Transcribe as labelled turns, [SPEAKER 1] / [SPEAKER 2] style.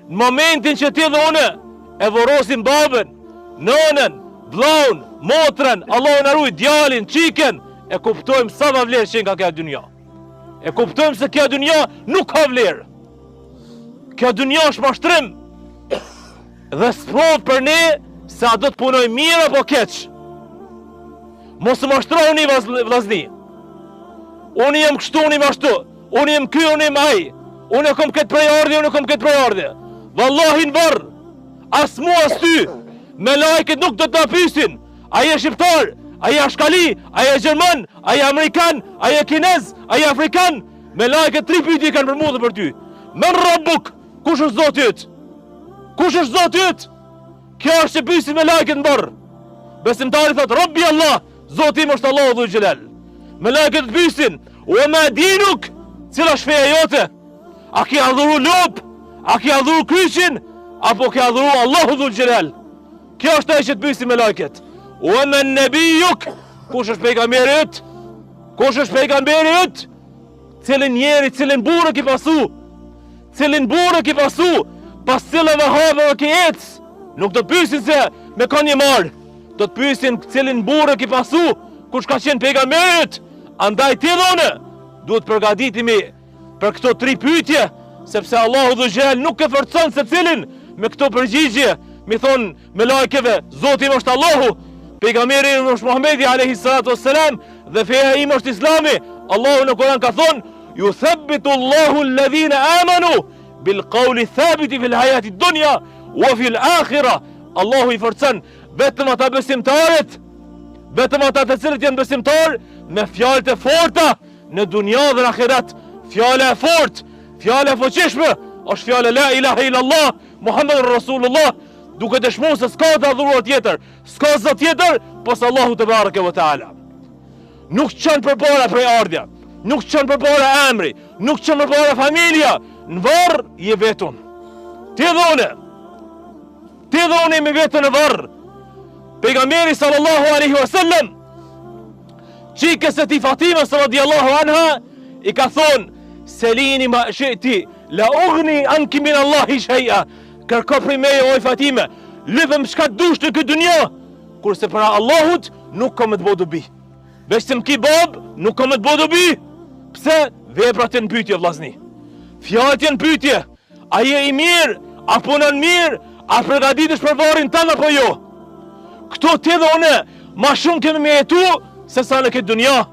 [SPEAKER 1] Në momentin që ti dhe une e vorosim babën, nënën, vllaun, motrën, Allahu na ruaj, djalin, qiken, e kuptojmë sa ka vlerë që nga kjo dynja. E kuptojmë se kjo dynja nuk ka vlerë. Kjo dynja është mashtrim. Dhe sprovë për ne se a do të punoj mirë apo keq. Mos më mashtroni vllazni. Unë jam kështu, unë jam ashtu. Unë jam ky, unë jam ai. Unë kam këtë prejardhje, unë kam këtë prejardhje. Vallahi në varr. As mua as ty. Me lajket nuk do të pyesin. Ai është shqiptar, ai është ashkali, ai është gjerman, ai është amerikan, ai është kinez, ai është afrikan. Me lajket 3 pyetje kanë për mua dhe për ty. Men rabbuk, kush është Zoti yt? Kush është Zoti yt? Kjo është që pyesin me lajket në varr. Besimtari thot Rabbi Allah, Zoti im është Allahu dhul xhelal. Me lajket të pyesin, "Wa ma dinuk?" Cila është feja jote? A ke adhuru lop? A ke adhuru kryqin? Apo ke adhuru Allahu dhul xhelal? Kjo është ai që të pyesin me lajket. "Wa man nabiyyuk?" Kush është pejgamberi yt? Kush është pejgamberi yt? Cilin njeri, cilin burrë ki pasu? Cilin burrë ki pasu? Pas cilëve havëve ki ec? Nuk do të pyesin se me ka një marë. Do të pyesin cilin burrë ki pasu? Kush ka qenë pejgamberi yt? Andaj ti dhone, duhet përgatitemi për këto 3 pyetje, sepse Allahu dhul xhelal nuk e forcon se cilin me këto përgjigje, mi thonë me lajkeve, Zoti im është Allahu, pejgamberi im është Muhamedi alayhi salatu wassalam, dhe feja im është Islami. Allahu në Kur'an ka thonë, "Yuthabbitu Allahu alladhina amanu bil qawli thabiti fil hayati dunya wa fil akhirah." Allahu i forcon vetëm ata besimtarët, vetëm ata të cilët janë besimtarë me fjalët e forta në dunja dhe në akhirat. Fjala e fortë, fjala e fuqishme është fjala la ilaha illallah Muhammedur Rasulullah, duke dëshmuar se s'ka të adhuruar tjetër, s'ka zot tjetër pas Allahu te bareke ve taala. Nuk çon përpara prejardhja, nuk çon përpara emri, nuk çon përpara familja, në varr je vetun. Ti dhone me vetën në varr. Pejgamberi sallallahu alaihi wasallam, çikës e ti Fatimas radiallahu anha, i ka thonë, "Selini ma shi'ti, la ughni anki min Allahi shay'a." Kërko prej meje oj Fatime, lypëm shka dush në këtë dunja, kurse para Allahut nuk ka me të bo dobi. Veç se m'ki bab, nuk ka me të bo dobi. Pse? Veprat e në pyetje vllazni. Fjalët e në pyetje. A je i mirë, a punon mirë, a përgatitesh për varrin tënd apo jo? Këto ti dhe une, ma shumë kemi me jetu se sa në këtë dunja.